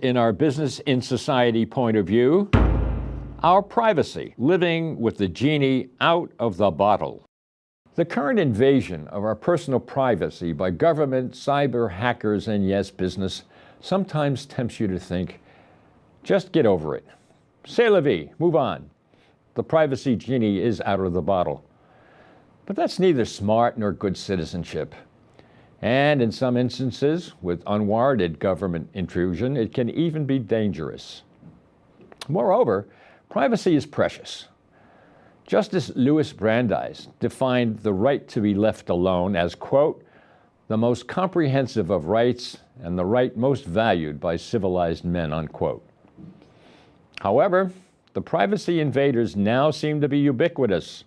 In our business in society point of view, our privacy, living with the genie out of the bottle. The current invasion of our personal privacy by government, cyber hackers, and yes, business sometimes tempts you to think, just get over it. C'est la vie, move on. The privacy genie is out of the bottle. But that's neither smart nor good citizenship. And in some instances, with unwarranted government intrusion, it can even be dangerous. Moreover, privacy is precious. Justice Louis Brandeis defined the right to be left alone as, quote, the most comprehensive of rights and the right most valued by civilized men, unquote. However, the privacy invaders now seem to be ubiquitous,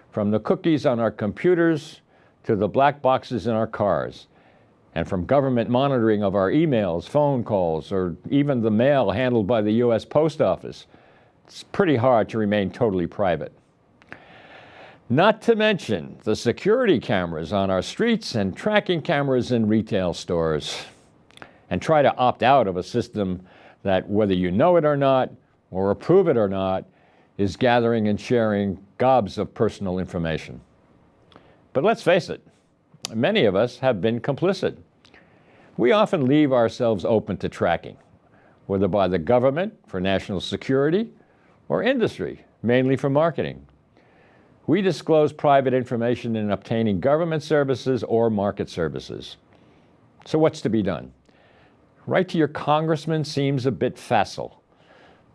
from the cookies on our computers to the black boxes in our cars, and from government monitoring of our emails, phone calls, or even the mail handled by the U.S. Post Office. It's pretty hard to remain totally private. Not to mention the security cameras on our streets and tracking cameras in retail stores. And try to opt out of a system that, whether you know it or not, or approve it or not, is gathering and sharing gobs of personal information. But let's face it, many of us have been complicit. We often leave ourselves open to tracking, whether by the government for national security or industry, mainly for marketing. We disclose private information in obtaining government services or market services. So what's to be done? Write to your congressman seems a bit facile,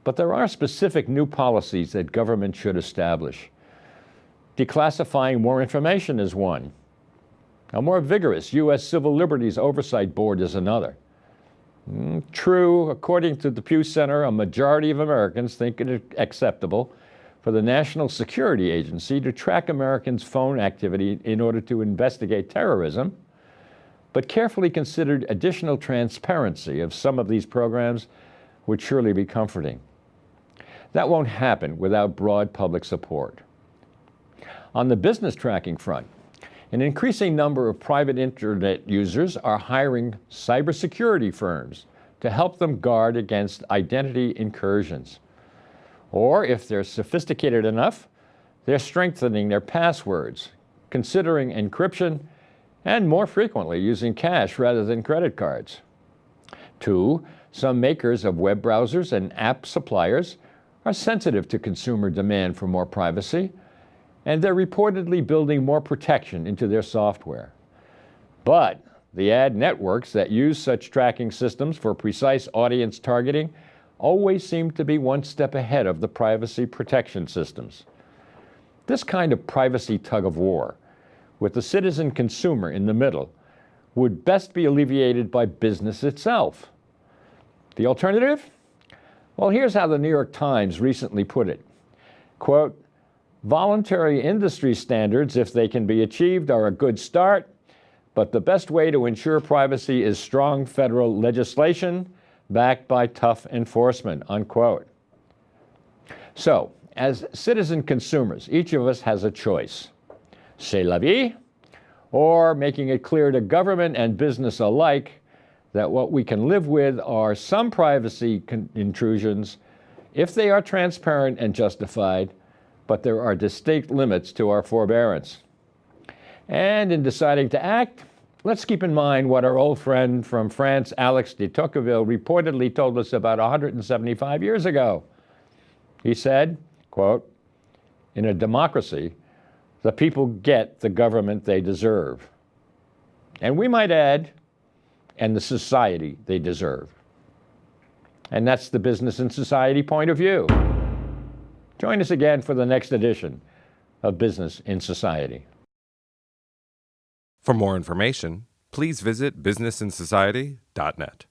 but there are specific new policies that government should establish. Declassifying more information is one. A more vigorous U.S. Civil Liberties Oversight Board is another. True, according to the Pew Center, a majority of Americans think it is acceptable for the National Security Agency to track Americans' phone activity in order to investigate terrorism, but carefully considered additional transparency of some of these programs would surely be comforting. That won't happen without broad public support. On the business tracking front, an increasing number of private internet users are hiring cybersecurity firms to help them guard against identity incursions. Or if they're sophisticated enough, they're strengthening their passwords, considering encryption, and more frequently using cash rather than credit cards. 2, some makers of web browsers and app suppliers are sensitive to consumer demand for more privacy, and they're reportedly building more protection into their software. But the ad networks that use such tracking systems for precise audience targeting always seem to be one step ahead of the privacy protection systems. This kind of privacy tug-of-war, with the citizen consumer in the middle, would best be alleviated by business itself. The alternative? Well, here's how the New York Times recently put it. Quote, voluntary industry standards, if they can be achieved, are a good start, but the best way to ensure privacy is strong federal legislation backed by tough enforcement, unquote. So, as citizen consumers, each of us has a choice. C'est la vie, or making it clear to government and business alike that what we can live with are some privacy intrusions if they are transparent and justified, but there are distinct limits to our forbearance. And in deciding to act, let's keep in mind what our old friend from France, Alex de Tocqueville, reportedly told us about 175 years ago. He said, quote, in a democracy, the people get the government they deserve. And we might add, and the society they deserve. And that's the business and society point of view. Join us again for the next edition of Business in Society. For more information, please visit businessinSociety.net.